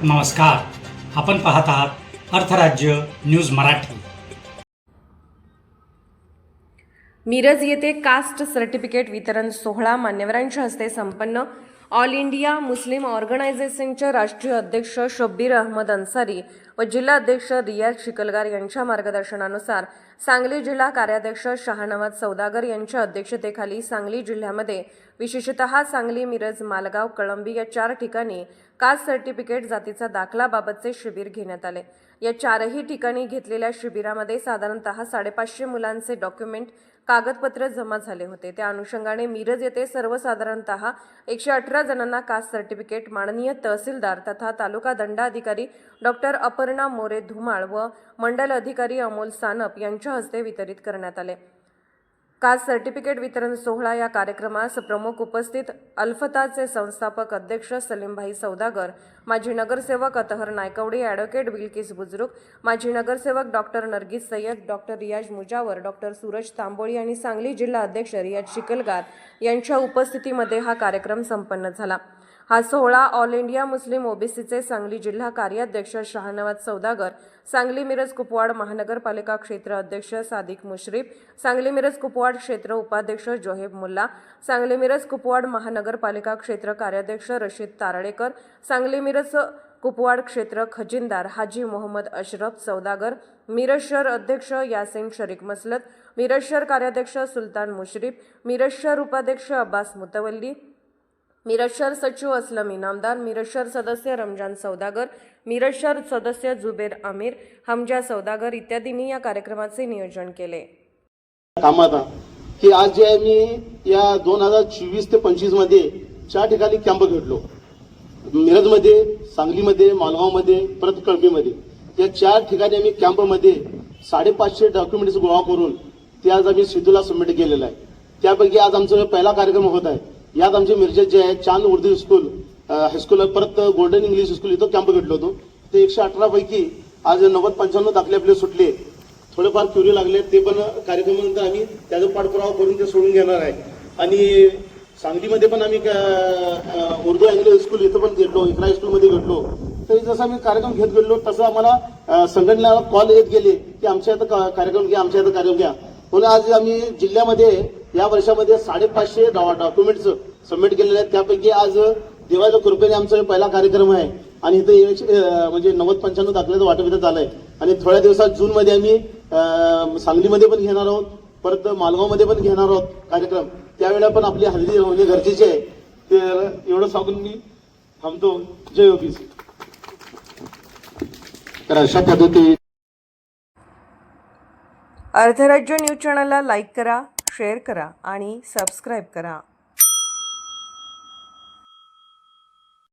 नमस्कार, आपण पाहत आहात अर्थराज्य न्यूज मराठी। मिरज येथे कास्ट सर्टिफिकेट वितरण सोहळा मान्यवरांच्या हस्ते संपन्न। ऑल इंडिया मुस्लिम ऑर्गनायझेशनचे राष्ट्रीय अध्यक्ष शब्बीर अहमद अन्सारी व जिल्हा अध्यक्ष रियाज शिकलगार यांच्या मार्गदर्शनानुसार सांगली जिल्हा कार्याध्यक्ष शाहनवाज सौदागर यांच्या अध्यक्षतेखाली सांगली जिल्ह्यामध्ये विशेषतः सांगली, मिरज, मालगाव, कळंबी या 4 ठिकाणी कास्ट सर्टिफिकेट जातीचा दाखला बाबतचे शिबिर घेण्यात आले। या 4ही ठिकाणी घेतलेल्या शिबिरामध्ये साधारणतः 550 मुलांचे डॉक्युमेंट कागदपत्र जमा झाले होते। त्या अनुषंगाने मिरज येथे सर्वसाधारणतः 118 जणांना कास्ट सर्टिफिकेट माननीय तहसीलदार तथा तालुका दंडाधिकारी डॉक्टर अपर्णा मोरे धुमाळ व मंडल अधिकारी अमोल सानप यांच्या हस्ते वितरित करण्यात आले। कास्ट सर्टिफिकेट वितरण सोहळा या कार्यक्रमास प्रमुख उपस्थित अल्फताचे संस्थापक अध्यक्ष सलीमभाई सौदागर, माजी नगरसेवक अतहर नायकवडी, ॲडव्होकेट बिल्किस बुजुर्ग, माजी नगरसेवक डॉक्टर नरगिस सय्यद, डॉक्टर रियाज मुजावर, डॉक्टर सूरज तांबोळी आणि सांगली जिल्हा अध्यक्ष रियाज शिकलगार यांच्या उपस्थितीमध्ये हा कार्यक्रम संपन्न झाला। हा सोहळा ऑल इंडिया मुस्लिम ओबीसीचे सांगली जिल्हा कार्याध्यक्ष शाहनवाज सौदागर, सांगली मिरज कुपवाड महानगरपालिका क्षेत्र अध्यक्ष सादिक मुश्रीफ, सांगली मिरज कुपवाड क्षेत्र उपाध्यक्ष जोहेब मुल्ला, सांगली मिरज कुपवाड महानगरपालिका क्षेत्र कार्याध्यक्ष रशीद तारळेकर, सांगली मिरज कुपवाड क्षेत्र खजिनदार हाजी मोहम्मद अशरफ सौदागर, मिरज शहर अध्यक्ष यासिन शरीक मसलत, मिरज शहर कार्याध्यक्ष सुलतान मुश्रीफ, मिरज शहर उपाध्यक्ष अब्बास मुतवल्ली, मिरज शहर सचिव असलम इनामदार, मिरज शहर सदस्य रमजान सौदागर, मिरज शहर सदस्य जुबेर आमिर, हमजा सौदागर इत्यादींनी या कार्यक्रमाचे नियोजन केले। कामात की आज जे आम्ही या 2024 ते 25 मध्ये 4 ठिकाणी कॅम्प घेतलो, मिरजमध्ये, सांगलीमध्ये, मालगावमध्ये, परत कळंबीमध्ये। या 4 ठिकाणी आम्ही कॅम्पमध्ये 550 डॉक्युमेंट्स गोळा करून ते आज आम्ही सिद्धूला सबमिट केलेलं आहे। त्यापैकी आज आमचा पहिला कार्यक्रम होत आहे। यात आमचे मिरजेत जे आहे चांद उर्दू स्कूल हायस्कूल, परत गोल्डन इंग्लिश स्कूल इथं कॅम्प घेतलो होतो। ते 118 पैकी आज 90-95 दाखले आपले सुटले। थोडेफार क्युरी लागले, ते पण कार्यक्रमानंतर आम्ही त्याचा पाठपुरावा करून ते सोडून घेणार आहे। आणि सांगलीमध्ये पण आम्ही उर्दू इंग्लिश स्कूल इथं पण घेतलो, इकरा स्कूलमध्ये घेतलो। तर जसं आम्ही कार्यक्रम घेत गेलो तसं आम्हाला संघटनेला कॉल येत गेले की आमच्या इथं कार्यक्रम घ्या, आमच्या इथं कार्यक्रम घ्या। म्हणून आज आम्ही जिल्ह्यामध्ये या वर्षामध्ये 550 डॉक्युमेंट्स सबमिट केलेले आहेत। त्यापैकी आज देवाच्या कृपेने आमचा पहिला कार्यक्रम आहे आणि इथं म्हणजे 90-95 दाखल्याचं वाटप इथं झालंय। आणि थोड्या दिवसात जूनमध्ये आम्ही सांगलीमध्ये पण घेणार आहोत, परत मालगावमध्ये पण घेणार आहोत कार्यक्रम। त्यावेळेला पण आपली हल्ली म्हणजे गरजेची आहे। ते एवढं सांगून मी थांबतो। जय ओबीसी। तर अशा पद्धती अर्थराज्य न्यूज चॅनलला लाईक करा, शेअर करा आणि सबस्क्राईब करा।